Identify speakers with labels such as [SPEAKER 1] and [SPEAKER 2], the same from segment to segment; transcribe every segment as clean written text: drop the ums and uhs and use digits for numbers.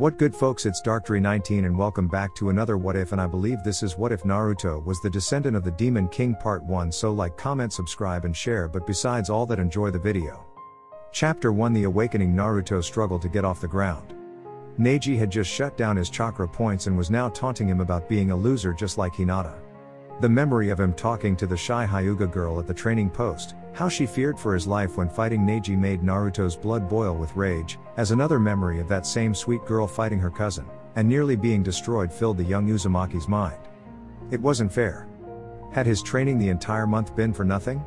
[SPEAKER 1] What good folks, it's Darktree19 and welcome back to another What If, and I believe this is What If Naruto was the descendant of the Demon King Part 1, so like, comment, subscribe and share, but besides all that, enjoy the video. Chapter 1. The Awakening. Naruto struggled to get off the ground. Neji had just shut down his chakra points and was now taunting him about being a loser just like Hinata. The memory of him talking to the shy Hyuga girl at the training post, how she feared for his life when fighting Neji, made Naruto's blood boil with rage, as another memory of that same sweet girl fighting her cousin, and nearly being destroyed, filled the young Uzumaki's mind. It wasn't fair. Had his training the entire month been for nothing?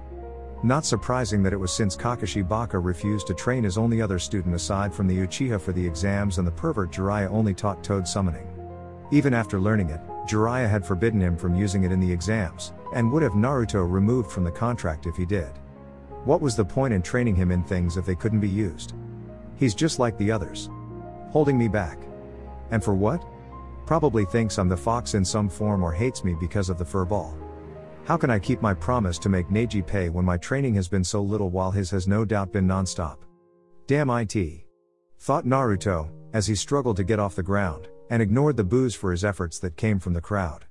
[SPEAKER 1] Not surprising that it was, since Kakashi Baka refused to train his only other student aside from the Uchiha for the exams, and the pervert Jiraiya only taught toad summoning. Even after learning it, Jiraiya had forbidden him from using it in the exams, and would have Naruto removed from the contract if he did. What was the point in training him in things if they couldn't be used? He's just like the others. Holding me back. And for what? Probably thinks I'm the fox in some form, or hates me because of the fur ball. How can I keep my promise to make Neji pay when my training has been so little while his has no doubt been non-stop? Damn it, thought Naruto, as he struggled to get off the ground, and ignored the boos for his efforts that came from the crowd.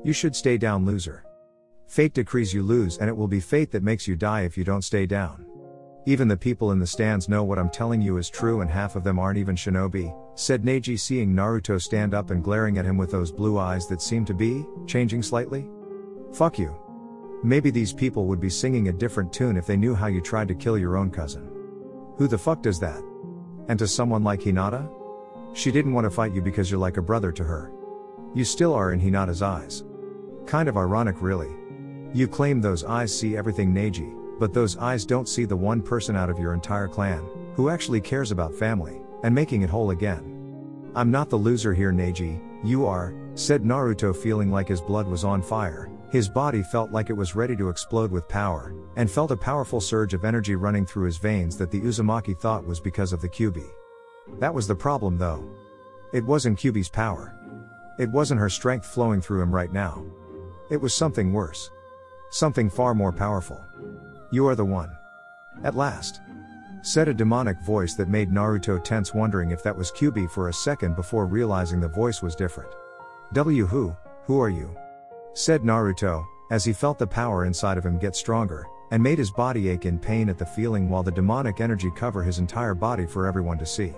[SPEAKER 1] You should stay down, loser. Fate decrees you lose, and it will be fate that makes you die if you don't stay down. Even the people in the stands know what I'm telling you is true, and half of them aren't even shinobi, said Neji, seeing Naruto stand up and glaring at him with those blue eyes that seemed to be changing slightly. Fuck you. Maybe these people would be singing a different tune if they knew how you tried to kill your own cousin. Who the fuck does that? And to someone like Hinata? She didn't want to fight you because you're like a brother to her. You still are in Hinata's eyes. Kind of ironic, really. You claim those eyes see everything, Neji, but those eyes don't see the one person out of your entire clan who actually cares about family and making it whole again. I'm not the loser here, Neji, you are, said Naruto, feeling like his blood was on fire. His body felt like it was ready to explode with power, and felt a powerful surge of energy running through his veins that the Uzumaki thought was because of the Kyuubi. That was the problem, though. It wasn't Kyuubi's power. It wasn't her strength flowing through him right now. It was something worse. Something far more powerful. You are the one. At last. Said a demonic voice that made Naruto tense, wondering if that was Kyuubi for a second before realizing the voice was different. Who are you? Said Naruto, as he felt the power inside of him get stronger, and made his body ache in pain at the feeling, while the demonic energy cover his entire body for everyone to see.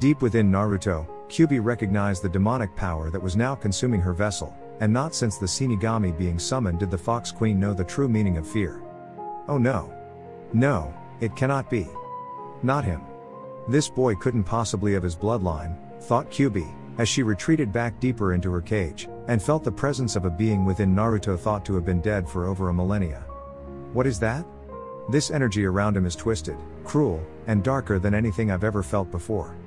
[SPEAKER 1] Deep within Naruto, Kyuubi recognized the demonic power that was now consuming her vessel, and not since the Shinigami being summoned did the Fox Queen know the true meaning of fear. Oh no. No, it cannot be. Not him. This boy couldn't possibly have his bloodline, thought Kyuubi, as she retreated back deeper into her cage, and felt the presence of a being within Naruto thought to have been dead for over a millennia. What is that? This energy around him is twisted, cruel, and darker than anything I've ever felt before.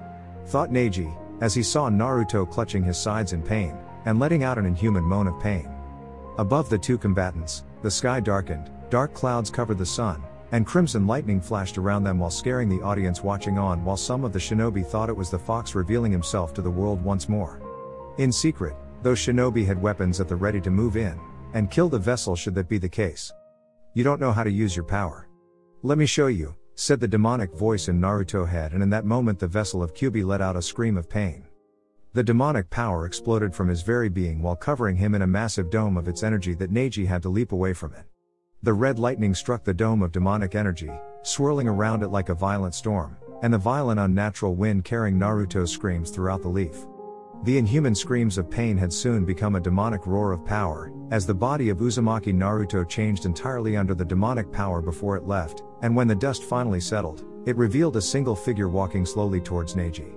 [SPEAKER 1] Thought Neji, as he saw Naruto clutching his sides in pain, and letting out an inhuman moan of pain. Above the two combatants, the sky darkened, dark clouds covered the sun, and crimson lightning flashed around them while scaring the audience watching on, while some of the shinobi thought it was the fox revealing himself to the world once more. In secret, those shinobi had weapons at the ready to move in and kill the vessel should that be the case. You don't know how to use your power. Let me show you, said the demonic voice in Naruto's head, and in that moment the vessel of Kyuubi let out a scream of pain. The demonic power exploded from his very being while covering him in a massive dome of its energy that Neji had to leap away from it. The red lightning struck the dome of demonic energy, swirling around it like a violent storm, and the violent unnatural wind carrying Naruto's screams throughout the leaf. The inhuman screams of pain had soon become a demonic roar of power, as the body of Uzumaki Naruto changed entirely under the demonic power before it left, and when the dust finally settled, it revealed a single figure walking slowly towards Neji.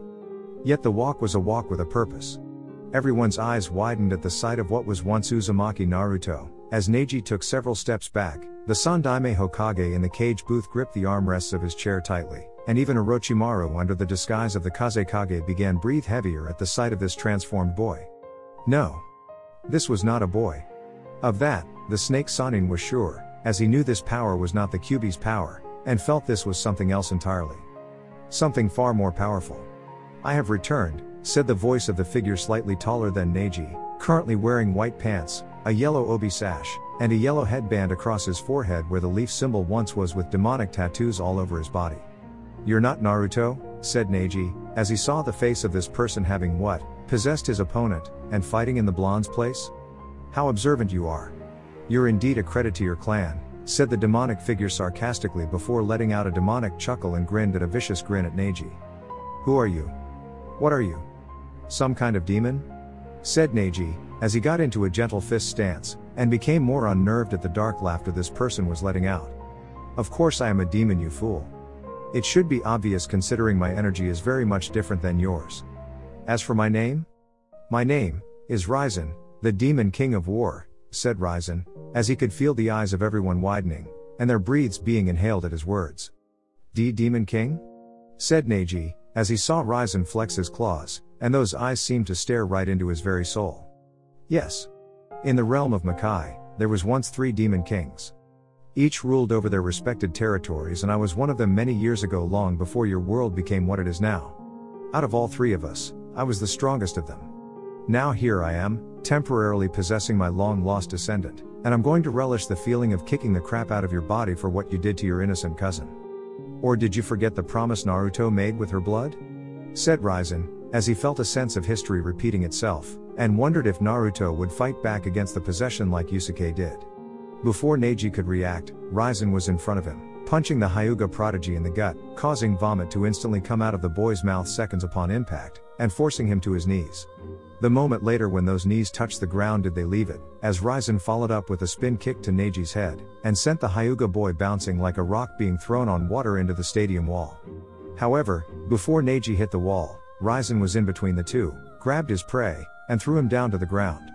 [SPEAKER 1] Yet the walk was a walk with a purpose. Everyone's eyes widened at the sight of what was once Uzumaki Naruto, as Neji took several steps back. The Sandaime Hokage in the cage booth gripped the armrests of his chair tightly, and even Orochimaru under the disguise of the Kazekage began breathe heavier at the sight of this transformed boy. No. This was not a boy. Of that, the snake Sanin was sure, as he knew this power was not the Kyuubi's power, and felt this was something else entirely. Something far more powerful. I have returned, said the voice of the figure slightly taller than Neji, currently wearing white pants, a yellow obi sash, and a yellow headband across his forehead where the leaf symbol once was, with demonic tattoos all over his body. "You're not Naruto?" said Neji, as he saw the face of this person having possessed his opponent, and fighting in the blonde's place. "How observant you are. You're indeed a credit to your clan," said the demonic figure sarcastically before letting out a demonic chuckle and grinned at a vicious grin at Neji. "Who are you? What are you? Some kind of demon?" said Neji, as he got into a gentle fist stance, and became more unnerved at the dark laughter this person was letting out. "Of course I am a demon, you fool. It should be obvious considering my energy is very much different than yours. As for my name is Raizen, the Demon King of War," said Raizen, as he could feel the eyes of everyone widening, and their breaths being inhaled at his words. "Demon King?" said Neji, as he saw Raizen flex his claws, and those eyes seemed to stare right into his very soul. "Yes. In the realm of Makai, there was once 3 demon kings. Each ruled over their respected territories, and I was one of them many years ago, long before your world became what it is now. Out of all 3 of us, I was the strongest of them. Now here I am, temporarily possessing my long-lost descendant, and I'm going to relish the feeling of kicking the crap out of your body for what you did to your innocent cousin. Or did you forget the promise Naruto made with her blood?" said Raizen, as he felt a sense of history repeating itself, and wondered if Naruto would fight back against the possession like Yusuke did. Before Neji could react, Raizen was in front of him, punching the Hyuga prodigy in the gut, causing vomit to instantly come out of the boy's mouth seconds upon impact, and forcing him to his knees. The moment later when those knees touched the ground did they leave it, as Raizen followed up with a spin kick to Neji's head, and sent the Hyuga boy bouncing like a rock being thrown on water into the stadium wall. However, before Neji hit the wall, Raizen was in between the two, grabbed his prey, and threw him down to the ground.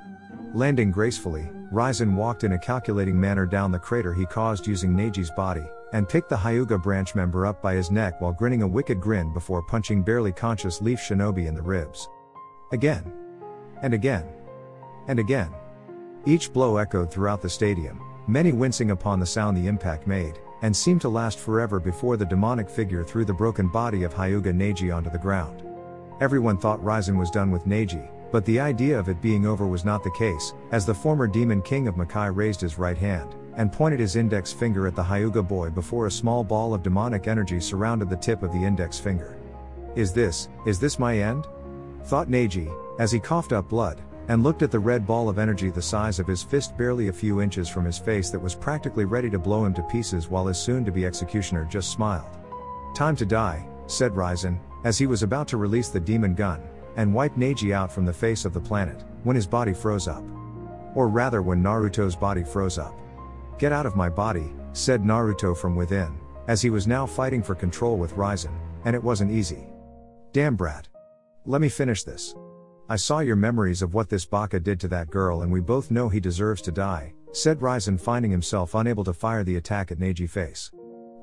[SPEAKER 1] Landing gracefully, Raizen walked in a calculating manner down the crater he caused using Neji's body, and picked the Hyuga branch member up by his neck while grinning a wicked grin before punching barely conscious Leaf Shinobi in the ribs. Again. And again. And again. Each blow echoed throughout the stadium, many wincing upon the sound the impact made, and seemed to last forever before the demonic figure threw the broken body of Hyuga Neji onto the ground. Everyone thought Raizen was done with Neji, but the idea of it being over was not the case, as the former Demon King of Makai raised his right hand, and pointed his index finger at the Hyuga boy before a small ball of demonic energy surrounded the tip of the index finger. Is this my end?" thought Neji, as he coughed up blood, and looked at the red ball of energy the size of his fist barely a few inches from his face that was practically ready to blow him to pieces while his soon-to-be executioner just smiled. "Time to die," said Raizen, as he was about to release the demon gun, and wipe Neji out from the face of the planet, when his body froze up. Or rather when Naruto's body froze up. "Get out of my body," said Naruto from within, as he was now fighting for control with Raizen, and it wasn't easy. "Damn brat. Let me finish this. I saw your memories of what this baka did to that girl and we both know he deserves to die," said Raizen, finding himself unable to fire the attack at Neji's face.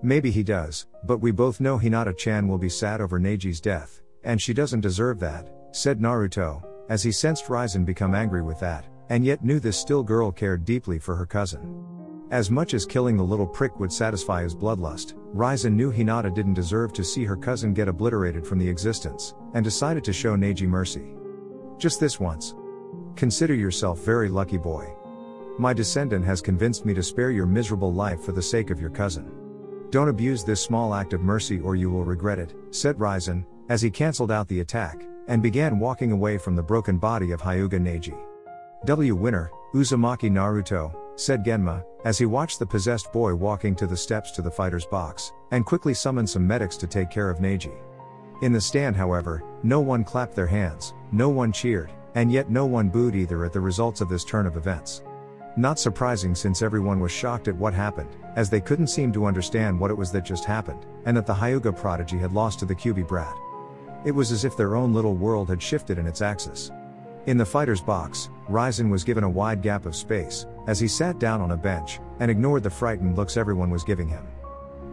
[SPEAKER 1] "Maybe he does, but we both know Hinata-chan will be sad over Neji's death, and she doesn't deserve that," said Naruto, as he sensed Raizen become angry with that, and yet knew this still girl cared deeply for her cousin. As much as killing the little prick would satisfy his bloodlust, Raizen knew Hinata didn't deserve to see her cousin get obliterated from the existence, and decided to show Neji mercy. "Just this once. Consider yourself very lucky, boy. My descendant has convinced me to spare your miserable life for the sake of your cousin. Don't abuse this small act of mercy or you will regret it," said Raizen, as he cancelled out the attack, and began walking away from the broken body of Hyuga Neji. "Winner, Uzumaki Naruto," said Genma, as he watched the possessed boy walking to the steps to the fighter's box, and quickly summoned some medics to take care of Neji. In the stand, however, no one clapped their hands, no one cheered, and yet no one booed either at the results of this turn of events. Not surprising, since everyone was shocked at what happened, as they couldn't seem to understand what it was that just happened, and that the Hyuga prodigy had lost to the Kyuubi brat. It was as if their own little world had shifted in its axis. In the fighter's box, Raizen was given a wide gap of space, as he sat down on a bench, and ignored the frightened looks everyone was giving him.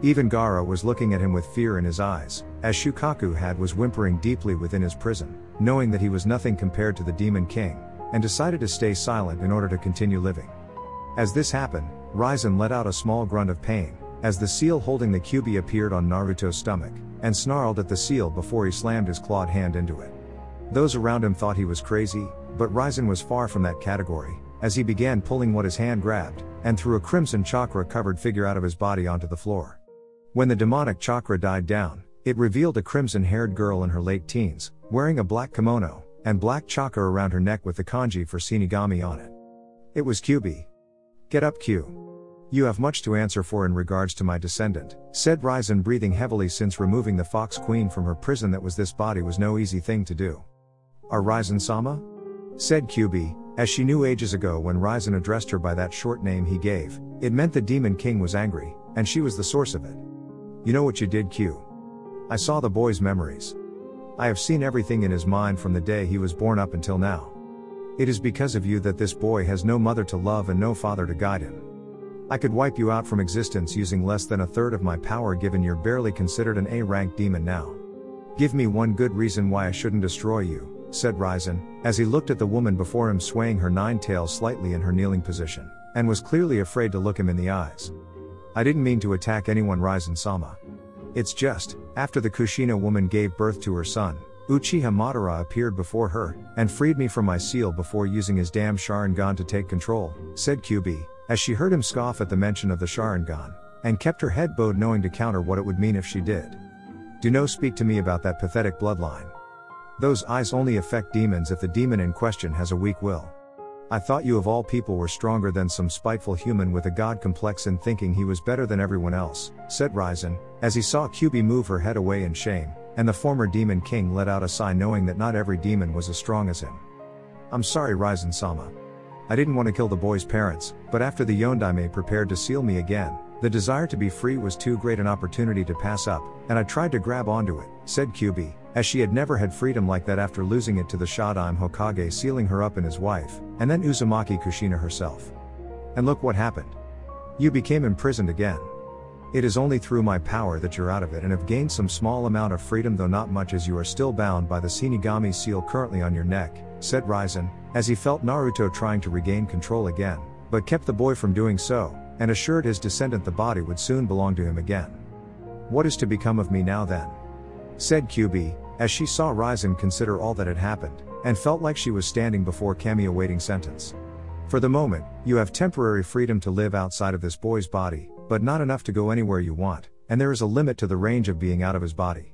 [SPEAKER 1] Even Gaara was looking at him with fear in his eyes, as Shukaku was whimpering deeply within his prison, knowing that he was nothing compared to the Demon King, and decided to stay silent in order to continue living. As this happened, Raizen let out a small grunt of pain, as the seal holding the Kyuubi appeared on Naruto's stomach, and snarled at the seal before he slammed his clawed hand into it. Those around him thought he was crazy, but Raizen was far from that category, as he began pulling what his hand grabbed, and threw a crimson chakra-covered figure out of his body onto the floor. When the demonic chakra died down, It revealed a crimson-haired girl in her late teens, wearing a black kimono, and black chakra around her neck with the kanji for Shinigami on it. It was QB. Get up, Q. You have much to answer for in regards to my descendant, said Raizen, breathing heavily, since removing the Fox Queen from her prison that was this body was no easy thing to do. Are Raizen-sama? Said QB, as she knew ages ago when Raizen addressed her by that short name he gave, it meant the Demon King was angry, and she was the source of it. You know what you did, Q? I saw the boy's memories. I have seen everything in his mind from the day he was born up until now. It is because of you that this boy has no mother to love and no father to guide him. I could wipe you out from existence using less than a third of my power, given you're barely considered an A-rank demon now. Give me one good reason why I shouldn't destroy you, said Raizen, as he looked at the woman before him, swaying her nine tails slightly in her kneeling position, and was clearly afraid to look him in the eyes. I didn't mean to attack anyone, Raizen-sama. It's just, after the Kushina woman gave birth to her son, Uchiha Madara appeared before her, and freed me from my seal before using his damn Sharingan to take control, said QB, as she heard him scoff at the mention of the Sharingan, and kept her head bowed, knowing to counter what it would mean if she did. Do no speak to me about that pathetic bloodline. Those eyes only affect demons if the demon in question has a weak will. I thought you of all people were stronger than some spiteful human with a god complex and thinking he was better than everyone else, said Raizen, as he saw QB move her head away in shame, and the former Demon King let out a sigh, knowing that not every demon was as strong as him. I'm sorry, Raizen-sama. I didn't want to kill the boy's parents, but after the Yondaime prepared to seal me again, the desire to be free was too great an opportunity to pass up, and I tried to grab onto it, said QB, as she had never had freedom like that after losing it to the Shodaime Hokage sealing her up in his wife, and then Uzumaki Kushina herself. And look what happened. You became imprisoned again. It is only through my power that you're out of it and have gained some small amount of freedom, though not much, as you are still bound by the Shinigami seal currently on your neck, said Raizen, as he felt Naruto trying to regain control again, but kept the boy from doing so, and assured his descendant the body would soon belong to him again. What is to become of me now then? Said QB, as she saw Raizen consider all that had happened, and felt like she was standing before Kami awaiting sentence. For the moment, you have temporary freedom to live outside of this boy's body, but not enough to go anywhere you want, and there is a limit to the range of being out of his body.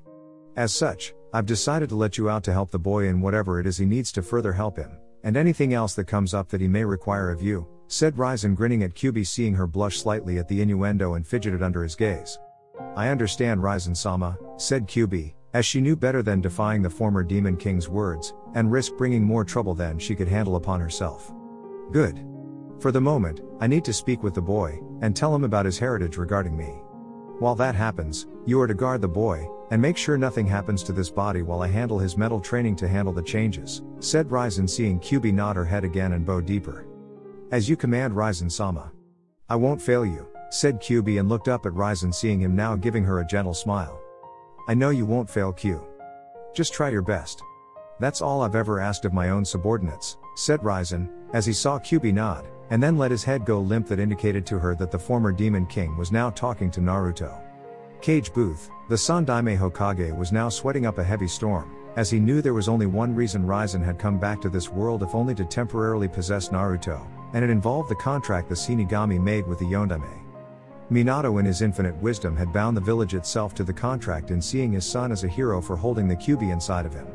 [SPEAKER 1] As such, I've decided to let you out to help the boy in whatever it is he needs to further help him, and anything else that comes up that he may require of you, said Raizen, grinning at QB, seeing her blush slightly at the innuendo and fidgeted under his gaze. I understand, Raizen-sama, said QB, as she knew better than defying the former Demon King's words, and risk bringing more trouble than she could handle upon herself. Good. For the moment, I need to speak with the boy, and tell him about his heritage regarding me. While that happens, you are to guard the boy, and make sure nothing happens to this body while I handle his mental training to handle the changes, said Raizen, seeing QB nod her head again and bow deeper. As you command, Raizen-sama. I won't fail you, said QB, and looked up at Raizen, seeing him now giving her a gentle smile. I know you won't fail, Q. Just try your best. That's all I've ever asked of my own subordinates, said Raizen, as he saw QB nod, and then let his head go limp, that indicated to her that the former Demon King was now talking to Naruto. Cage Booth, the Sandaime Hokage, was now sweating up a heavy storm, as he knew there was only one reason Raizen had come back to this world, if only to temporarily possess Naruto, and it involved the contract the Shinigami made with the Yondaime. Minato in his infinite wisdom had bound the village itself to the contract in seeing his son as a hero for holding the QB inside of him.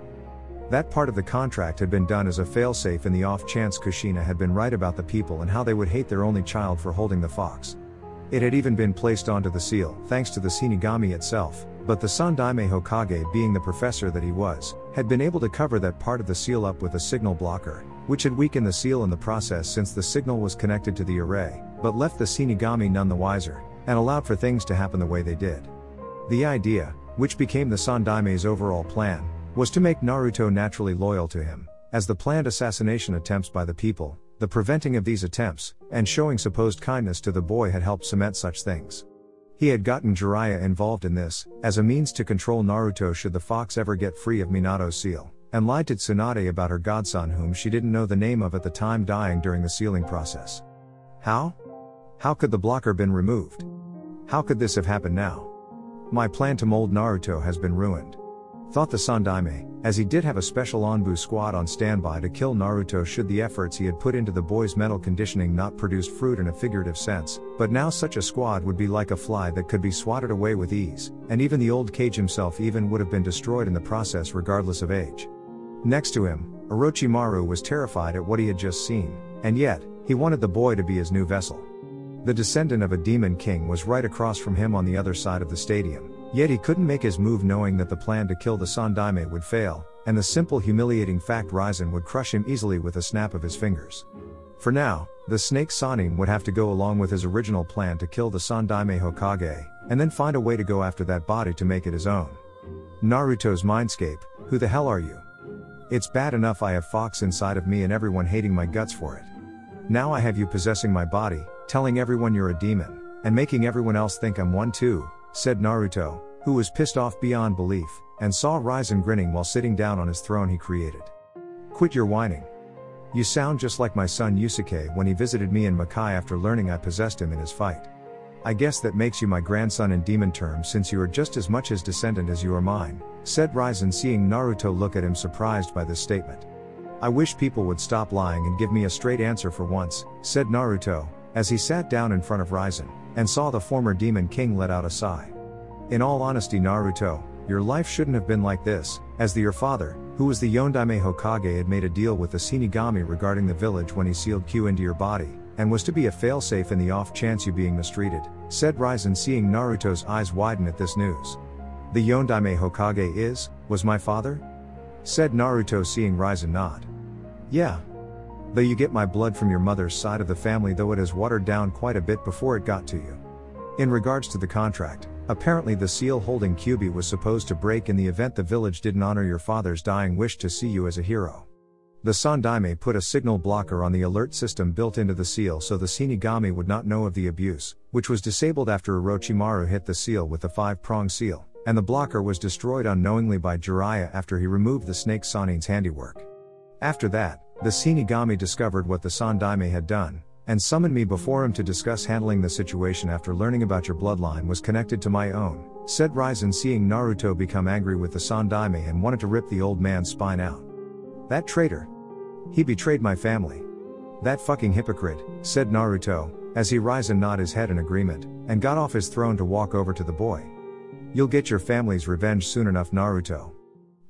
[SPEAKER 1] That part of the contract had been done as a failsafe in the off chance Kushina had been right about the people and how they would hate their only child for holding the fox. It had even been placed onto the seal, thanks to the Shinigami itself, but the Sandaime Hokage, being the professor that he was, had been able to cover that part of the seal up with a signal blocker, which had weakened the seal in the process since the signal was connected to the array, but left the Shinigami none the wiser, and allowed for things to happen the way they did. The idea, which became the Sandaime's overall plan, was to make Naruto naturally loyal to him, as the planned assassination attempts by the people, the preventing of these attempts, and showing supposed kindness to the boy had helped cement such things. He had gotten Jiraiya involved in this, as a means to control Naruto should the fox ever get free of Minato's seal, and lied to Tsunade about her godson whom she didn't know the name of at the time, dying during the sealing process. How? How could the blocker been removed? How could this have happened now? My plan to mold Naruto has been ruined. thought the Sandaime, as he did have a special Onbu squad on standby to kill Naruto should the efforts he had put into the boy's mental conditioning not produced fruit in a figurative sense, but now such a squad would be like a fly that could be swatted away with ease, and even the old Cage himself even would have been destroyed in the process regardless of age. Next to him, Orochimaru was terrified at what he had just seen, and yet, he wanted the boy to be his new vessel. The descendant of a demon king was right across from him on the other side of the stadium, yet he couldn't make his move knowing that the plan to kill the Sandaime would fail, and the simple humiliating fact Raizen would crush him easily with a snap of his fingers. For now, the snake Sannin would have to go along with his original plan to kill the Sandaime Hokage, and then find a way to go after that body to make it his own. Naruto's mindscape, who the hell are you? It's bad enough I have Fox inside of me and everyone hating my guts for it. Now I have you possessing my body, telling everyone you're a demon, and making everyone else think I'm one too, said Naruto, who was pissed off beyond belief, and saw Raizen grinning while sitting down on his throne he created. Quit your whining. You sound just like my son Yusuke when he visited me in Makai after learning I possessed him in his fight. I guess that makes you my grandson in demon terms since you are just as much his descendant as you are mine, said Raizen seeing Naruto look at him surprised by this statement. I wish people would stop lying and give me a straight answer for once, said Naruto, as he sat down in front of Raizen, and saw the former demon king let out a sigh. In all honesty Naruto, your life shouldn't have been like this, as your father, who was the Yondaime Hokage had made a deal with the Shinigami regarding the village when he sealed Q into your body, and was to be a failsafe in the off chance you being mistreated, said Raizen seeing Naruto's eyes widen at this news. The Yondaime Hokage was my father? Said Naruto seeing Raizen nod. Yeah. Though you get my blood from your mother's side of the family though it has watered down quite a bit before it got to you. In regards to the contract, apparently the seal holding Kyuubi was supposed to break in the event the village didn't honor your father's dying wish to see you as a hero. The Sandaime put a signal blocker on the alert system built into the seal so the Shinigami would not know of the abuse, which was disabled after Orochimaru hit the seal with the 5-prong seal, and the blocker was destroyed unknowingly by Jiraiya after he removed the snake Sannin's handiwork. After that, the Shinigami discovered what the Sandaime had done, and summoned me before him to discuss handling the situation after learning about your bloodline was connected to my own, said Raizen seeing Naruto become angry with the Sandaime and wanted to rip the old man's spine out. That traitor. He betrayed my family. That fucking hypocrite, said Naruto, as he Raizen nodded his head in agreement, and got off his throne to walk over to the boy. You'll get your family's revenge soon enough Naruto.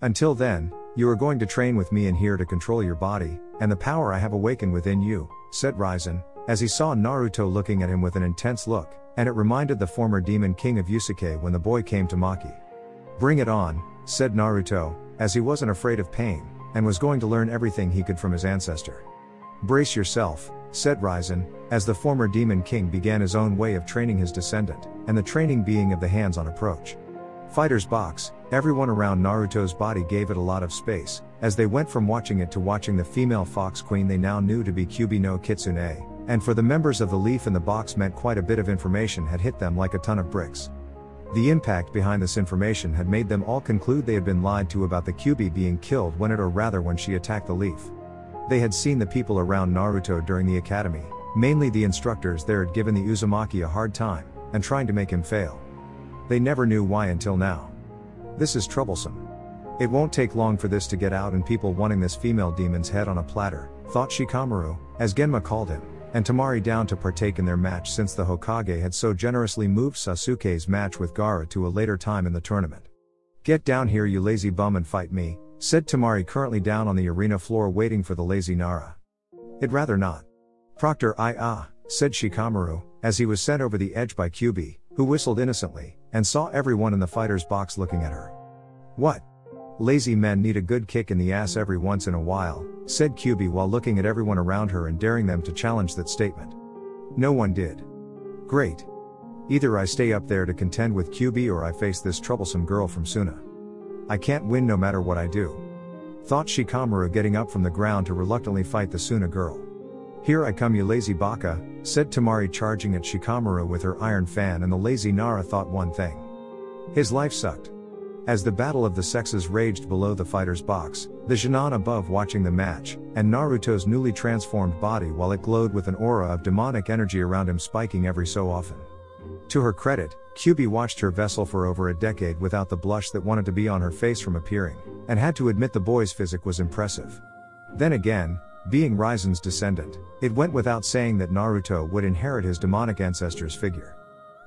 [SPEAKER 1] Until then, you are going to train with me in here to control your body, and the power I have awakened within you, said Raizen, as he saw Naruto looking at him with an intense look, and it reminded the former demon king of Yusuke when the boy came to Maki. Bring it on, said Naruto, as he wasn't afraid of pain, and was going to learn everything he could from his ancestor. Brace yourself, said Raizen, as the former demon king began his own way of training his descendant, and the training being of the hands-on approach. Fighter's box, everyone around Naruto's body gave it a lot of space, as they went from watching it to watching the female fox queen they now knew to be Kyuubi no Kitsune, and for the members of the leaf in the box meant quite a bit of information had hit them like a ton of bricks. The impact behind this information had made them all conclude they had been lied to about the Kyuubi being killed when when she attacked the leaf. They had seen the people around Naruto during the academy, mainly the instructors there had given the Uzumaki a hard time, and trying to make him fail. They never knew why until now. This is troublesome. It won't take long for this to get out and people wanting this female demon's head on a platter, thought Shikamaru, as Genma called him, and Temari down to partake in their match since the Hokage had so generously moved Sasuke's match with Gaara to a later time in the tournament. Get down here you lazy bum and fight me, said Temari currently down on the arena floor waiting for the lazy Nara. I'd rather not. Proctor said Shikamaru, as he was sent over the edge by Kyuubi, who whistled innocently, and saw everyone in the fighter's box looking at her. What? Lazy men need a good kick in the ass every once in a while, said Kyuubi while looking at everyone around her and daring them to challenge that statement. No one did. Great. Either I stay up there to contend with Kyuubi or I face this troublesome girl from Suna. I can't win no matter what I do. Thought Shikamaru getting up from the ground to reluctantly fight the Suna girl. Here I come you lazy baka, said Temari charging at Shikamaru with her iron fan and the lazy Nara thought one thing. His life sucked. As the battle of the sexes raged below the fighter's box, the Jinan above watching the match, and Naruto's newly transformed body while it glowed with an aura of demonic energy around him spiking every so often. To her credit, Kyubi watched her vessel for over a decade without the blush that wanted to be on her face from appearing, and had to admit the boy's physique was impressive. Then again, being Raizen's descendant, it went without saying that Naruto would inherit his demonic ancestor's figure.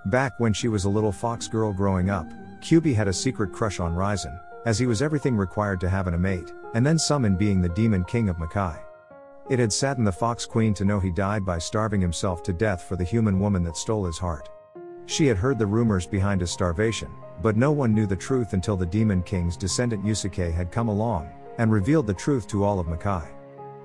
[SPEAKER 1] Back when she was a little fox girl growing up, Kyubi had a secret crush on Raizen, as he was everything required to have a mate, and then some in being the demon king of Makai. It had saddened the fox queen to know he died by starving himself to death for the human woman that stole his heart. She had heard the rumors behind his starvation, but no one knew the truth until the demon king's descendant Yusuke had come along, and revealed the truth to all of Makai.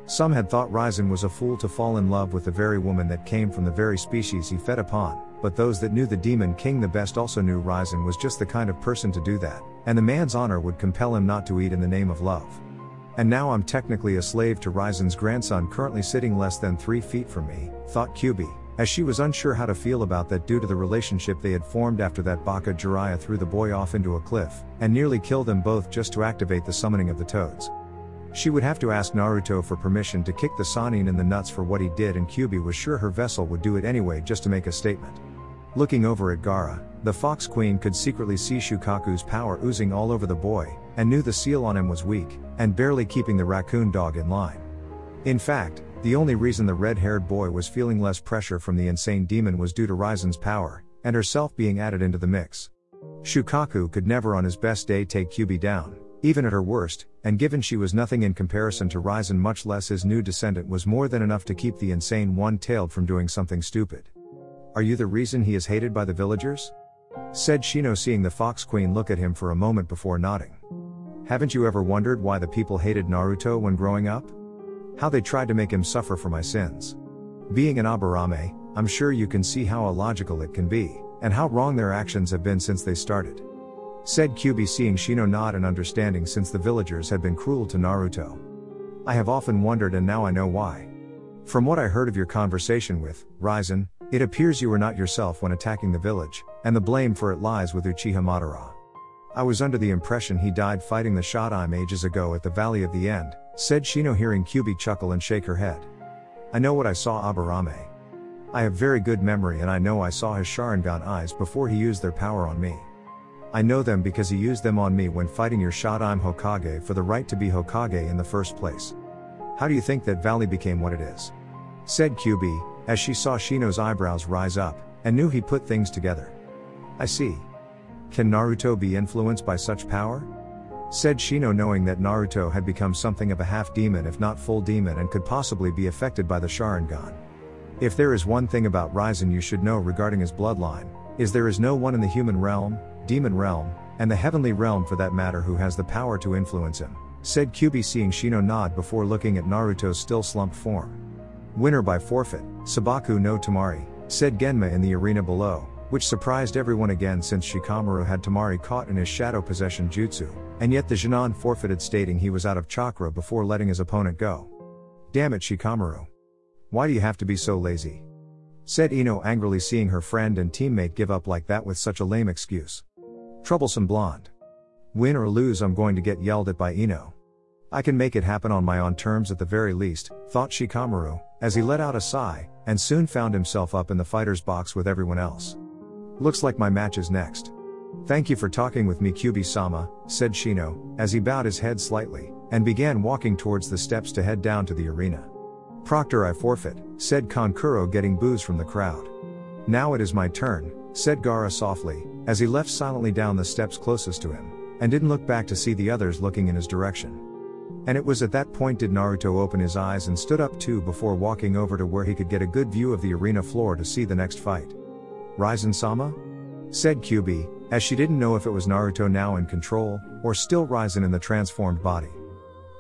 [SPEAKER 1] Some had thought Raizen was a fool to fall in love with the very woman that came from the very species he fed upon, but those that knew the demon king the best also knew Raizen was just the kind of person to do that, and the man's honor would compel him not to eat in the name of love. And now I'm technically a slave to Raizen's grandson currently sitting less than 3 feet from me, thought Kyubi, as she was unsure how to feel about that due to the relationship they had formed after that Baka Jiraiya threw the boy off into a cliff, and nearly killed them both just to activate the summoning of the toads. She would have to ask Naruto for permission to kick the Sannin in the nuts for what he did, and Kyubi was sure her vessel would do it anyway just to make a statement. Looking over at Gaara, the Fox Queen could secretly see Shukaku's power oozing all over the boy, and knew the seal on him was weak, and barely keeping the raccoon dog in line. In fact, the only reason the red-haired boy was feeling less pressure from the insane demon was due to Raizen's power, and herself being added into the mix. Shukaku could never on his best day take Kyubi down, even at her worst, and given she was nothing in comparison to Raizen, much less his new descendant, was more than enough to keep the insane one-tailed from doing something stupid. "Are you the reason he is hated by the villagers?" said Shino, seeing the Fox Queen look at him for a moment before nodding. "Haven't you ever wondered why the people hated Naruto when growing up? How they tried to make him suffer for my sins. Being an Aburame, I'm sure you can see how illogical it can be, and how wrong their actions have been since they started," said Kyubi, seeing Shino nod and understanding since the villagers had been cruel to Naruto. "I have often wondered, and now I know why. From what I heard of your conversation with Raizen, it appears you were not yourself when attacking the village, and the blame for it lies with Uchiha Madara. I was under the impression he died fighting the Shodaime ages ago at the Valley of the End," said Shino, hearing Kyubi chuckle and shake her head. "I know what I saw, Aburame. I have very good memory, and I know I saw his Sharingan eyes before he used their power on me. I know them because he used them on me when fighting your Shodaime Hokage for the right to be Hokage in the first place. How do you think that valley became what it is?" said Kyubi, as she saw Shino's eyebrows rise up, and knew he put things together. "I see. Can Naruto be influenced by such power?" said Shino, knowing that Naruto had become something of a half-demon if not full demon, and could possibly be affected by the Sharingan. "If there is one thing about Raizen you should know regarding his bloodline, is there is no one in the human realm, demon realm, and the heavenly realm for that matter who has the power to influence him," said Kyubi, seeing Shino nod before looking at Naruto's still slumped form. "Winner by forfeit, Sabaku no Tamari," said Genma in the arena below, which surprised everyone again since Shikamaru had Tamari caught in his shadow possession jutsu, and yet the Jinan forfeited, stating he was out of chakra before letting his opponent go. "Damn it, Shikamaru. Why do you have to be so lazy?" said Ino angrily, seeing her friend and teammate give up like that with such a lame excuse. Troublesome blonde. Win or lose, I'm going to get yelled at by Ino. I can make it happen on my own terms at the very least, thought Shikamaru, as he let out a sigh, and soon found himself up in the fighter's box with everyone else. "Looks like my match is next. Thank you for talking with me, Kyubi-sama," said Shino, as he bowed his head slightly, and began walking towards the steps to head down to the arena. "Proctor, I forfeit," said Kankuro, getting boos from the crowd. "Now it is my turn," said Gaara softly, as he left silently down the steps closest to him, and didn't look back to see the others looking in his direction. And it was at that point did Naruto open his eyes and stood up too, before walking over to where he could get a good view of the arena floor to see the next fight. "Raizen-sama?" said Kyubi, as she didn't know if it was Naruto now in control, or still Raizen in the transformed body.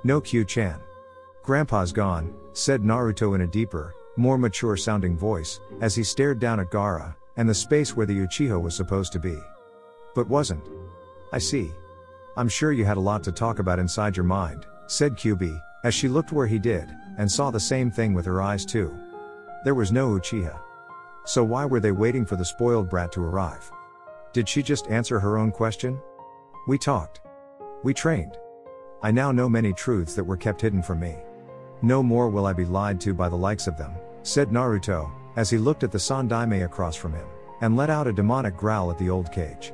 [SPEAKER 1] "No, Kyu-chan. Grandpa's gone," said Naruto in a deeper, more mature sounding voice, as he stared down at Gaara, and the space where the Uchiha was supposed to be. "But wasn't. I see. I'm sure you had a lot to talk about inside your mind," said Kyubi, as she looked where he did, and saw the same thing with her eyes too. There was no Uchiha. So why were they waiting for the spoiled brat to arrive? Did she just answer her own question? "We talked. We trained. I now know many truths that were kept hidden from me. No more will I be lied to by the likes of them," said Naruto, as he looked at the Sandaime across from him, and let out a demonic growl at the old cage.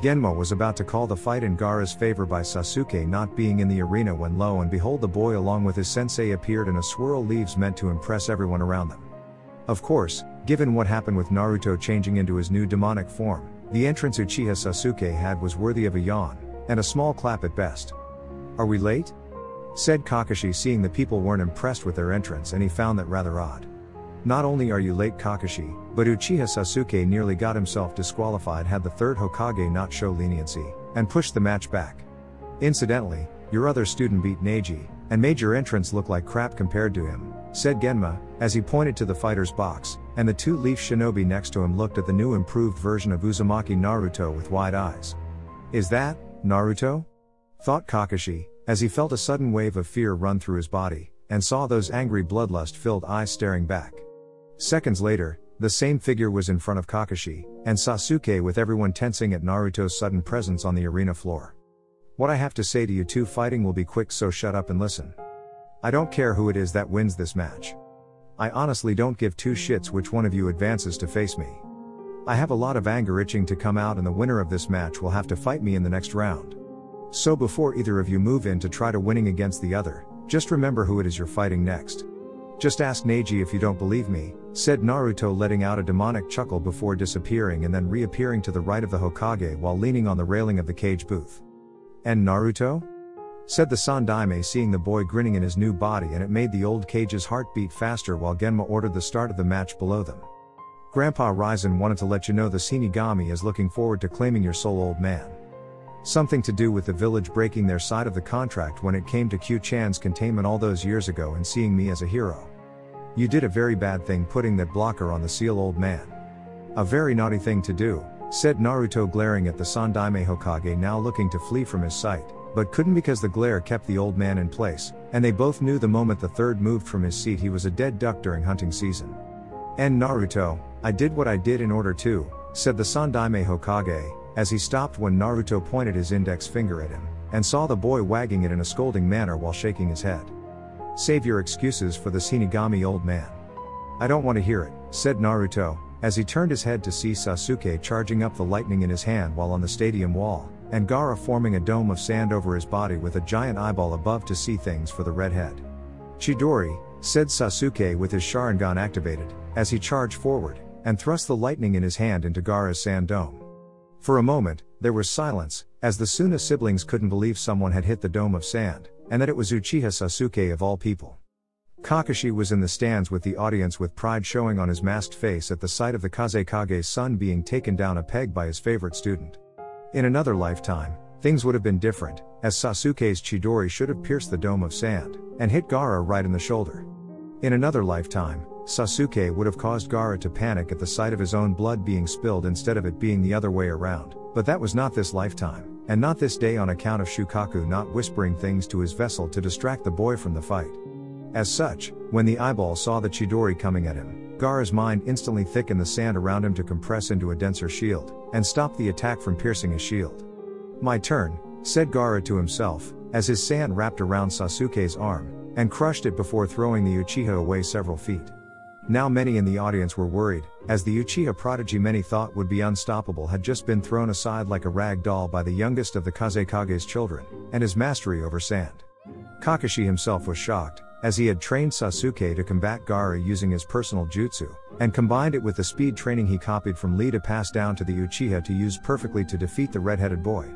[SPEAKER 1] Genma was about to call the fight in Gaara's favor by Sasuke not being in the arena when lo and behold the boy along with his sensei appeared in a swirl leaves meant to impress everyone around them. Of course, given what happened with Naruto changing into his new demonic form, the entrance Uchiha Sasuke had was worthy of a yawn, and a small clap at best. "Are we late?" said Kakashi, seeing the people weren't impressed with their entrance, and he found that rather odd. "Not only are you late, Kakashi, but Uchiha Sasuke nearly got himself disqualified had the third Hokage not show leniency, and pushed the match back. Incidentally, your other student beat Neji, and made your entrance look like crap compared to him," said Genma, as he pointed to the fighter's box, and the two-leaf shinobi next to him looked at the new improved version of Uzumaki Naruto with wide eyes. "Is that Naruto?" thought Kakashi, as he felt a sudden wave of fear run through his body, and saw those angry bloodlust-filled eyes staring back. Seconds later, the same figure was in front of Kakashi, and Sasuke with everyone tensing at Naruto's sudden presence on the arena floor. "What I have to say to you two fighting will be quick, so shut up and listen. I don't care who it is that wins this match. I honestly don't give two shits which one of you advances to face me. I have a lot of anger itching to come out, and the winner of this match will have to fight me in the next round. So before either of you move in to try to winning against the other, just remember who it is you're fighting next. Just ask Neji if you don't believe me," said Naruto, letting out a demonic chuckle before disappearing and then reappearing to the right of the Hokage while leaning on the railing of the cage booth. "And Naruto?" said the Sandaime, seeing the boy grinning in his new body, and it made the old cage's heart beat faster while Genma ordered the start of the match below them. "Grandpa Raizen wanted to let you know the Shinigami is looking forward to claiming your soul, old man. Something to do with the village breaking their side of the contract when it came to Q-chan's containment all those years ago and seeing me as a hero. You did a very bad thing putting that blocker on the seal, old man. A very naughty thing to do," said Naruto, glaring at the Sandaime Hokage, now looking to flee from his sight, but couldn't because the glare kept the old man in place, and they both knew the moment the third moved from his seat he was a dead duck during hunting season. "And Naruto, I did what I did in order to," said the Sandaime Hokage, as he stopped when Naruto pointed his index finger at him, and saw the boy wagging it in a scolding manner while shaking his head. "Save your excuses for the Shinigami, old man." "I don't want to hear it," said Naruto, as he turned his head to see Sasuke charging up the lightning in his hand while on the stadium wall, and Gaara forming a dome of sand over his body with a giant eyeball above to see things for the redhead. "Chidori," said Sasuke with his Sharingan activated, as he charged forward, and thrust the lightning in his hand into Gaara's sand dome. For a moment, there was silence, as the Suna siblings couldn't believe someone had hit the dome of sand, and that it was Uchiha Sasuke of all people. Kakashi was in the stands with the audience, with pride showing on his masked face at the sight of the Kazekage's son being taken down a peg by his favorite student. In another lifetime, things would have been different, as Sasuke's Chidori should have pierced the dome of sand, and hit Gaara right in the shoulder. In another lifetime, Sasuke would have caused Gaara to panic at the sight of his own blood being spilled instead of it being the other way around, but that was not this lifetime, and not this day on account of Shukaku not whispering things to his vessel to distract the boy from the fight. As such, when the eyeball saw the Chidori coming at him, Gaara's mind instantly thickened the sand around him to compress into a denser shield, and stop the attack from piercing his shield. "My turn," said Gaara to himself, as his sand wrapped around Sasuke's arm, and crushed it before throwing the Uchiha away several feet. Now many in the audience were worried, as the Uchiha prodigy many thought would be unstoppable had just been thrown aside like a rag doll by the youngest of the Kazekage's children, and his mastery over sand. Kakashi himself was shocked, as he had trained Sasuke to combat Gaara using his personal jutsu, and combined it with the speed training he copied from Lee to pass down to the Uchiha to use perfectly to defeat the red-headed boy.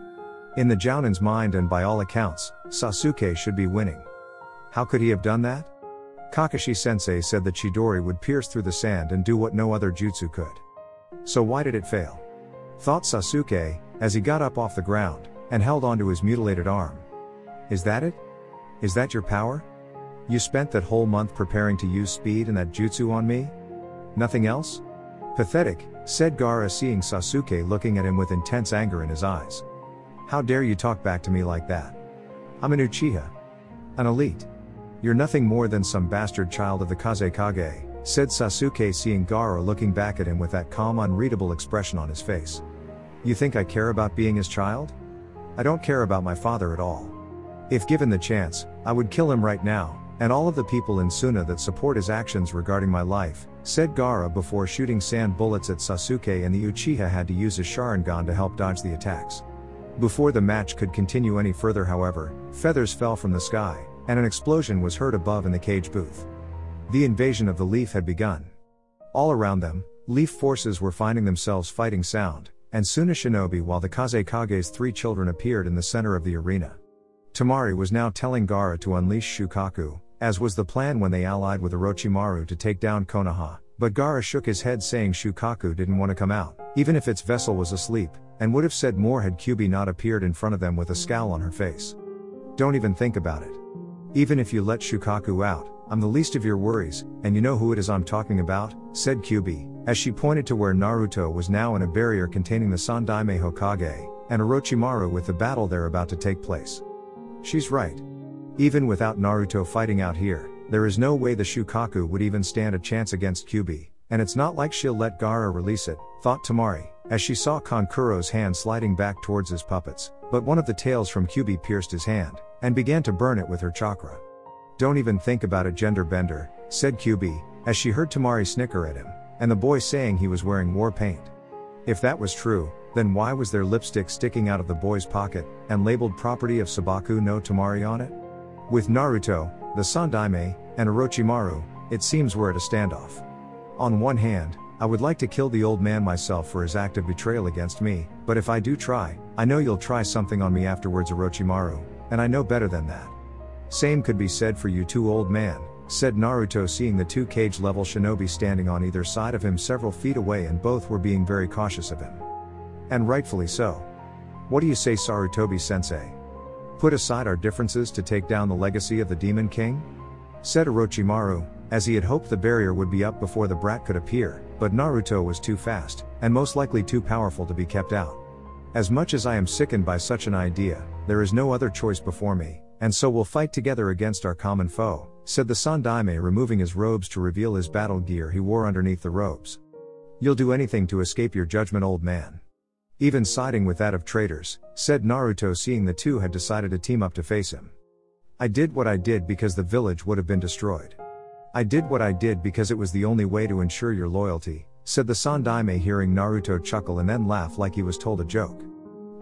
[SPEAKER 1] In the Jounin's mind and by all accounts, Sasuke should be winning. How could he have done that? Kakashi-sensei said that Chidori would pierce through the sand and do what no other jutsu could. So why did it fail? Thought Sasuke, as he got up off the ground, and held onto his mutilated arm. Is that it? Is that your power? You spent that whole month preparing to use speed and that jutsu on me? Nothing else? Pathetic, said Gaara, seeing Sasuke looking at him with intense anger in his eyes. How dare you talk back to me like that? I'm an Uchiha. An elite. You're nothing more than some bastard child of the Kazekage, said Sasuke, seeing Gaara looking back at him with that calm, unreadable expression on his face. You think I care about being his child? I don't care about my father at all. If given the chance, I would kill him right now, and all of the people in Suna that support his actions regarding my life, said Gaara before shooting sand bullets at Sasuke, and the Uchiha had to use his Sharingan to help dodge the attacks. Before the match could continue any further, however, feathers fell from the sky, and an explosion was heard above in the cage booth. The invasion of the Leaf had begun. All around them, Leaf forces were finding themselves fighting sound, and Suna shinobi, while the Kazekage's 3 children appeared in the center of the arena. Temari was now telling Gaara to unleash Shukaku, as was the plan when they allied with Orochimaru to take down Konoha, but Gaara shook his head, saying Shukaku didn't want to come out, even if its vessel was asleep, and would have said more had Kyuubi not appeared in front of them with a scowl on her face. Don't even think about it. Even if you let Shukaku out, I'm the least of your worries, and you know who it is I'm talking about, said Kyuubi, as she pointed to where Naruto was now in a barrier containing the Sandaime Hokage, and Orochimaru with the battle there about to take place. She's right. Even without Naruto fighting out here, there is no way the Shukaku would even stand a chance against Kyuubi, and it's not like she'll let Gaara release it, thought Temari, as she saw Kankuro's hand sliding back towards his puppets, but one of the tails from Kyuubi pierced his hand, and began to burn it with her chakra. Don't even think about it, gender bender, said Kyuubi, as she heard Temari snicker at him, and the boy saying he was wearing war paint. If that was true, then why was there lipstick sticking out of the boy's pocket, and labeled property of Sabaku no Temari on it? With Naruto, the Sandaime, and Orochimaru, it seems we're at a standoff. On one hand, I would like to kill the old man myself for his act of betrayal against me, but if I do try, I know you'll try something on me afterwards, Orochimaru, and I know better than that. Same could be said for you too, old man, said Naruto, seeing the 2 cage-level shinobi standing on either side of him several feet away, and both were being very cautious of him. And rightfully so. What do you say, Sarutobi-sensei? Put aside our differences to take down the legacy of the Demon King? Said Orochimaru, as he had hoped the barrier would be up before the brat could appear, but Naruto was too fast, and most likely too powerful to be kept out. As much as I am sickened by such an idea, there is no other choice before me, and so we'll fight together against our common foe, said the Sandaime, removing his robes to reveal his battle gear he wore underneath the robes. You'll do anything to escape your judgment, old man. Even siding with that of traitors, said Naruto, seeing the 2 had decided to team up to face him. I did what I did because the village would have been destroyed. I did what I did because it was the only way to ensure your loyalty, said the Sandaime, hearing Naruto chuckle and then laugh like he was told a joke.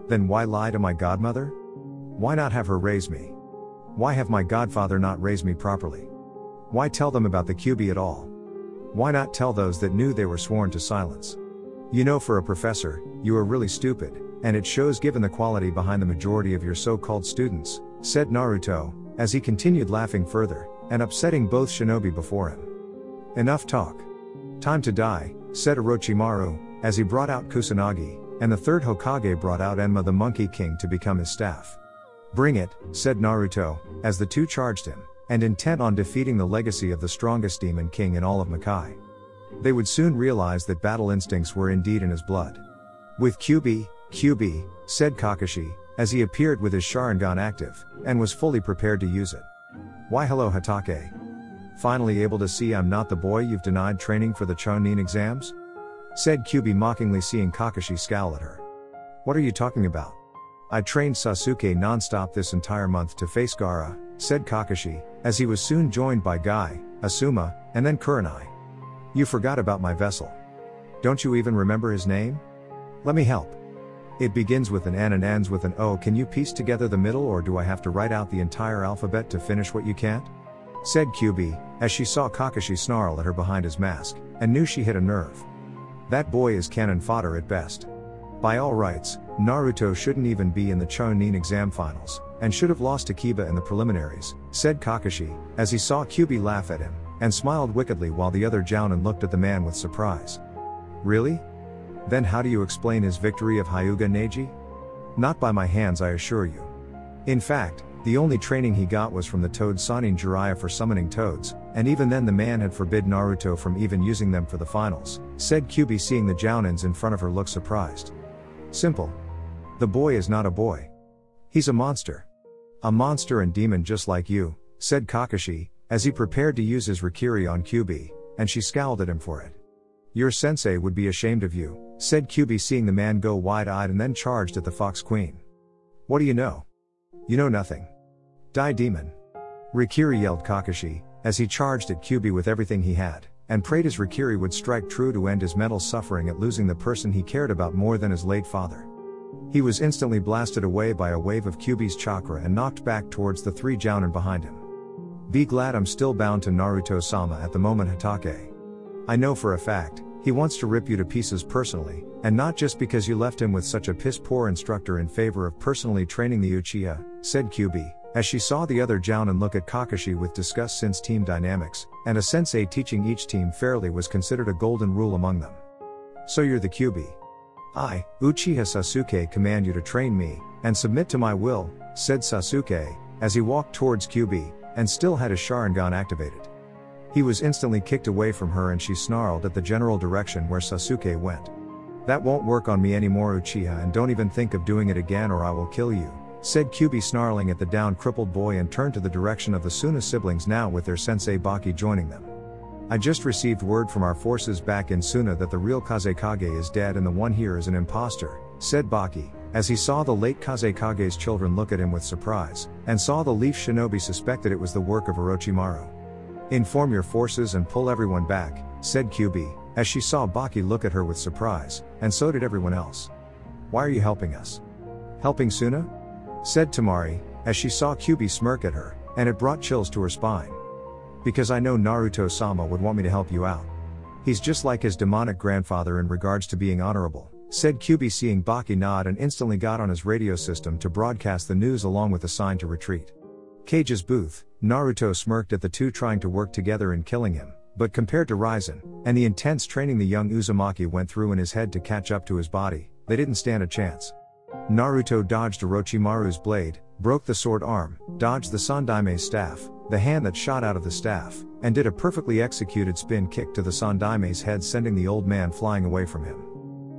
[SPEAKER 1] Then why lie to my godmother? Why not have her raise me? Why have my godfather not raised me properly? Why tell them about the Kyuubi at all? Why not tell those that knew they were sworn to silence? You know, for a professor, you are really stupid, and it shows given the quality behind the majority of your so-called students, said Naruto, as he continued laughing further, and upsetting both shinobi before him. Enough talk. Time to die, said Orochimaru, as he brought out Kusanagi, and the 3rd Hokage brought out Enma the Monkey King to become his staff. Bring it, said Naruto, as the 2 charged him, and intent on defeating the legacy of the strongest Demon King in all of Makai. They would soon realize that battle instincts were indeed in his blood. With Kyuubi, said Kakashi, as he appeared with his Sharingan active, and was fully prepared to use it. Why hello Hatake. Finally able to see I'm not the boy you've denied training for the Chunin exams? Said Kyuubi mockingly, seeing Kakashi scowl at her. What are you talking about? I trained Sasuke non-stop this entire month to face Gaara, said Kakashi, as he was soon joined by Guy, Asuma, and then Kurenai. You forgot about my vessel. Don't you even remember his name? Let me help. It begins with an N and ends with an O. Can you piece together the middle, or do I have to write out the entire alphabet to finish what you can't? Said Kyuubi, as she saw Kakashi snarl at her behind his mask, and knew she hit a nerve. That boy is cannon fodder at best. By all rights, Naruto shouldn't even be in the Chunin exam finals, and should have lost to Kiba in the preliminaries, said Kakashi, as he saw Kyuubi laugh at him, and smiled wickedly while the other Jounin looked at the man with surprise. Really? Then how do you explain his victory of Hyuga Neji? Not by my hands, I assure you. In fact, the only training he got was from the toad Sannin Jiraiya for summoning toads, and even then the man had forbid Naruto from even using them for the finals, said Kyuubi, seeing the Jounins in front of her look surprised. Simple. The boy is not a boy. He's a monster. A monster and demon just like you, said Kakashi, as he prepared to use his Rikiri on Kyuubi, and she scowled at him for it. Your sensei would be ashamed of you, said Kyuubi, seeing the man go wide-eyed, and then charged at the Fox Queen. What do you know? You know nothing. Die, demon. Rikiri yelled Kakashi, as he charged at Kyuubi with everything he had, and prayed his Rikiri would strike true to end his mental suffering at losing the person he cared about more than his late father. He was instantly blasted away by a wave of Kyuubi's chakra and knocked back towards the 3 jounin behind him. Be glad I'm still bound to Naruto-sama at the moment, Hatake. I know for a fact, he wants to rip you to pieces personally, and not just because you left him with such a piss-poor instructor in favor of personally training the Uchiha, said Kyuubi, as she saw the other jounin look at Kakashi with disgust since team dynamics, and a sensei teaching each team fairly was considered a golden rule among them. So you're the Kyuubi. I, Uchiha Sasuke, command you to train me, and submit to my will, said Sasuke, as he walked towards Kyuubi, and still had his Sharingan activated. He was instantly kicked away from her and she snarled at the general direction where Sasuke went. That won't work on me anymore, Uchiha, and don't even think of doing it again or I will kill you, said Kyuubi, snarling at the down crippled boy, and turned to the direction of the Suna siblings now with their sensei Baki joining them. I just received word from our forces back in Suna that the real Kazekage is dead and the one here is an imposter, said Baki, as he saw the late Kazekage's children look at him with surprise, and saw the leaf shinobi suspected it was the work of Orochimaru. Inform your forces and pull everyone back, said Kyuubi, as she saw Baki look at her with surprise, and so did everyone else. Why are you helping us? Helping Suna? Said Temari, as she saw Kyuubi smirk at her, and it brought chills to her spine. Because I know Naruto-sama would want me to help you out. He's just like his demonic grandfather in regards to being honorable, said Kyuubi, seeing Baki nod, and instantly got on his radio system to broadcast the news along with a sign to retreat. Cage's booth, Naruto smirked at the two trying to work together in killing him, but compared to Raizen, and the intense training the young Uzumaki went through in his head to catch up to his body, they didn't stand a chance. Naruto dodged Orochimaru's blade, broke the sword arm, dodged the Sandaime's staff, the hand that shot out of the staff, and did a perfectly executed spin kick to the Sandaime's head, sending the old man flying away from him.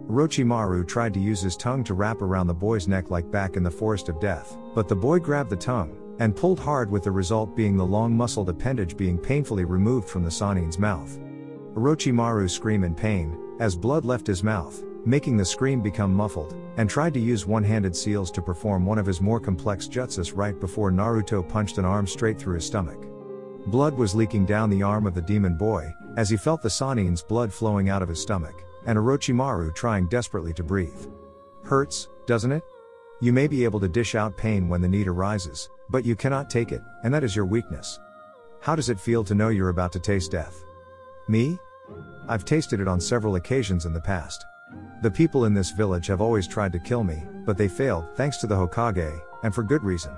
[SPEAKER 1] Orochimaru tried to use his tongue to wrap around the boy's neck like back in the Forest of Death, but the boy grabbed the tongue, and pulled hard, with the result being the long muscled appendage being painfully removed from the Sanin's mouth. Orochimaru screamed in pain, as blood left his mouth, making the scream become muffled, and tried to use one-handed seals to perform one of his more complex jutsus right before Naruto punched an arm straight through his stomach. Blood was leaking down the arm of the demon boy, as he felt the Sanin's blood flowing out of his stomach, and Orochimaru trying desperately to breathe. Hurts, doesn't it? You may be able to dish out pain when the need arises, but you cannot take it, and that is your weakness. How does it feel to know you're about to taste death? Me? I've tasted it on several occasions in the past. The people in this village have always tried to kill me, but they failed, thanks to the Hokage, and for good reason.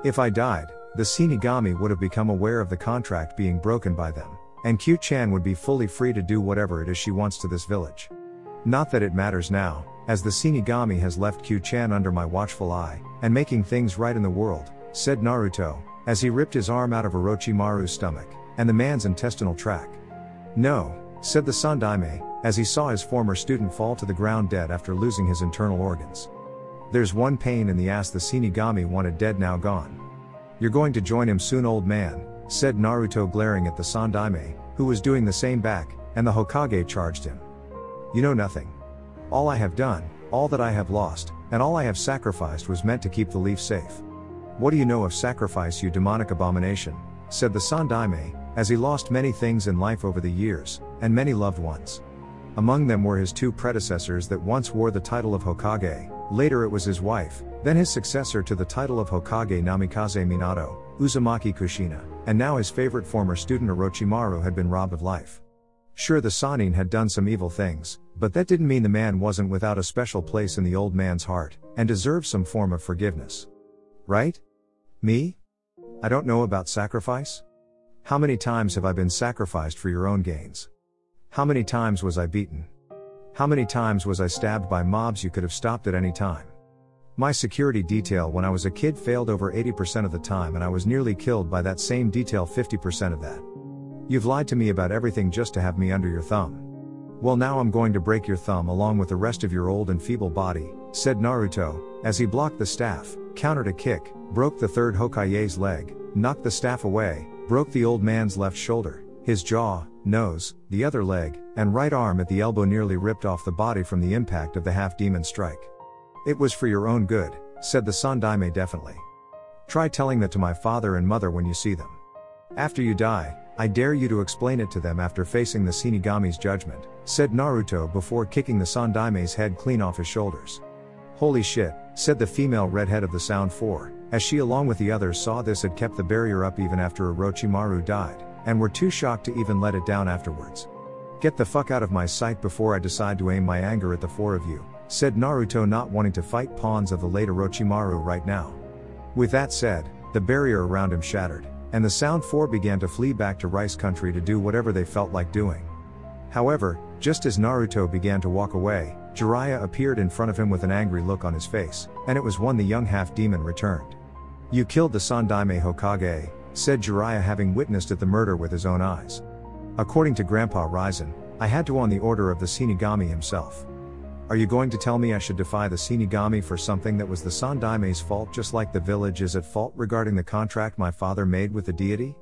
[SPEAKER 1] If I died, the Shinigami would have become aware of the contract being broken by them, and Q-chan would be fully free to do whatever it is she wants to this village. Not that it matters now, as the Shinigami has left Q-chan under my watchful eye, and making things right in the world, said Naruto, as he ripped his arm out of Orochimaru's stomach, and the man's intestinal tract. No, said the Sandaime, as he saw his former student fall to the ground dead after losing his internal organs. There's one pain in the ass the Shinigami wanted dead, now gone. You're going to join him soon, old man, said Naruto, glaring at the Sandaime, who was doing the same back, and the Hokage charged him. You know nothing. All I have done, all that I have lost, and all I have sacrificed was meant to keep the leaf safe. What do you know of sacrifice, you demonic abomination, said the Sandaime, as he lost many things in life over the years, and many loved ones. Among them were his two predecessors that once wore the title of Hokage, later it was his wife, then his successor to the title of Hokage, Namikaze Minato, Uzumaki Kushina, and now his favorite former student Orochimaru had been robbed of life. Sure, the Sanin had done some evil things, but that didn't mean the man wasn't without a special place in the old man's heart, and deserved some form of forgiveness. Right? Me? I don't know about sacrifice? How many times have I been sacrificed for your own gains? How many times was I beaten? How many times was I stabbed by mobs you could have stopped at any time? My security detail when I was a kid failed over 80% of the time, and I was nearly killed by that same detail 50% of that. You've lied to me about everything just to have me under your thumb. Well, now I'm going to break your thumb along with the rest of your old and feeble body, said Naruto, as he blocked the staff, countered a kick, broke the third Hokage's leg, knocked the staff away, broke the old man's left shoulder, his jaw, nose, the other leg, and right arm at the elbow, nearly ripped off the body from the impact of the half-demon strike. It was for your own good, said the Sandaime, definitely. Try telling that to my father and mother when you see them. After you die, I dare you to explain it to them after facing the Shinigami's judgment, said Naruto before kicking the Sandaime's head clean off his shoulders. Holy shit, said the female redhead of the Sound 4, as she along with the others saw this had kept the barrier up even after Orochimaru died, and were too shocked to even let it down afterwards. Get the fuck out of my sight before I decide to aim my anger at the four of you, said Naruto, not wanting to fight pawns of the late Orochimaru right now. With that said, the barrier around him shattered, and the Sound 4 began to flee back to Rice Country to do whatever they felt like doing. However, just as Naruto began to walk away, Jiraiya appeared in front of him with an angry look on his face, and it was when the young half-demon returned. You killed the Sandaime Hokage, said Jiraiya, having witnessed the murder with his own eyes. According to Grandpa Raizen, I had to on the order of the Shinigami himself. Are you going to tell me I should defy the Shinigami for something that was the Sandaime's fault, just like the village is at fault regarding the contract my father made with the deity?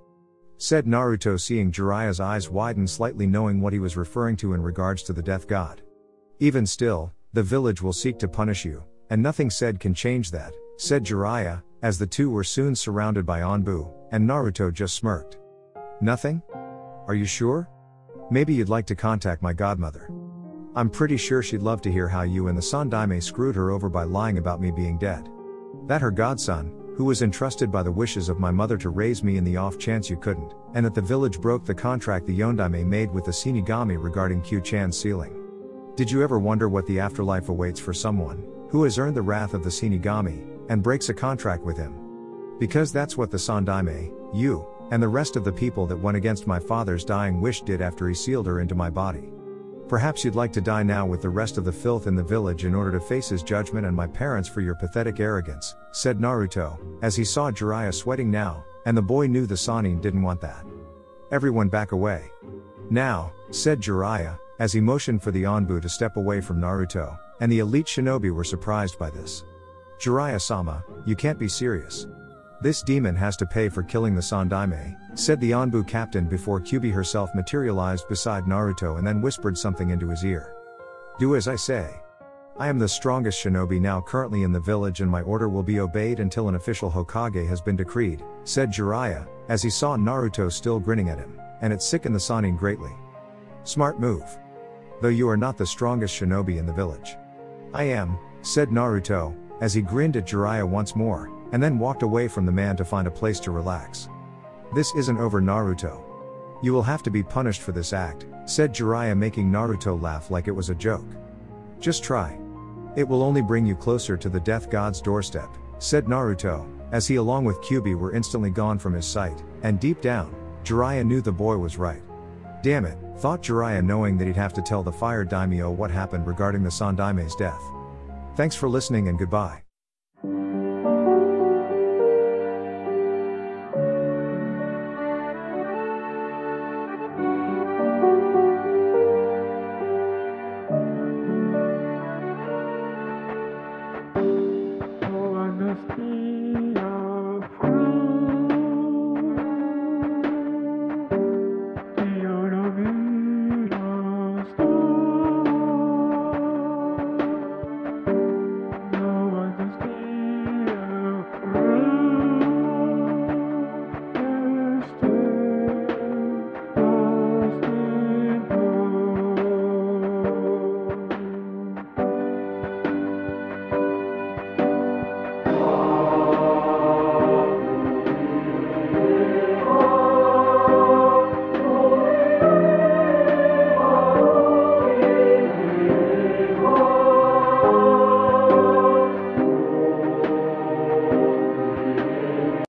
[SPEAKER 1] Said Naruto, seeing Jiraiya's eyes widen slightly, knowing what he was referring to in regards to the death god. Even still, the village will seek to punish you, and nothing said can change that, said Jiraiya, as the two were soon surrounded by Anbu, and Naruto just smirked. Nothing? Are you sure? Maybe you'd like to contact my godmother. I'm pretty sure she'd love to hear how you and the Sandaime screwed her over by lying about me being dead. That her godson, who was entrusted by the wishes of my mother to raise me in the off chance you couldn't, and that the village broke the contract the Yondaime made with the Shinigami regarding Q-chan's sealing. Did you ever wonder what the afterlife awaits for someone who has earned the wrath of the Shinigami and breaks a contract with him? Because that's what the Sandaime, you, and the rest of the people that went against my father's dying wish did after he sealed her into my body. Perhaps you'd like to die now with the rest of the filth in the village in order to face his judgment and my parents for your pathetic arrogance, said Naruto, as he saw Jiraiya sweating now, and the boy knew the Sannin didn't want that. Everyone back away. Now, said Jiraiya, as he motioned for the Anbu to step away from Naruto, and the elite shinobi were surprised by this. Jiraiya-sama, you can't be serious. This demon has to pay for killing the Sandaime, said the Anbu captain before Kyuubi herself materialized beside Naruto and then whispered something into his ear. Do as I say. I am the strongest shinobi now currently in the village, and my order will be obeyed until an official Hokage has been decreed, said Jiraiya, as he saw Naruto still grinning at him, and it sickened the Sannin greatly. Smart move. Though you are not the strongest shinobi in the village. I am, said Naruto, as he grinned at Jiraiya once more, and then walked away from the man to find a place to relax. This isn't over, Naruto. You will have to be punished for this act, said Jiraiya, making Naruto laugh like it was a joke. Just try. It will only bring you closer to the death god's doorstep, said Naruto, as he along with Kyuubi were instantly gone from his sight, and deep down, Jiraiya knew the boy was right. Damn it, thought Jiraiya, knowing that he'd have to tell the fire daimyo what happened regarding the Sandaime's death. Thanks for listening and goodbye.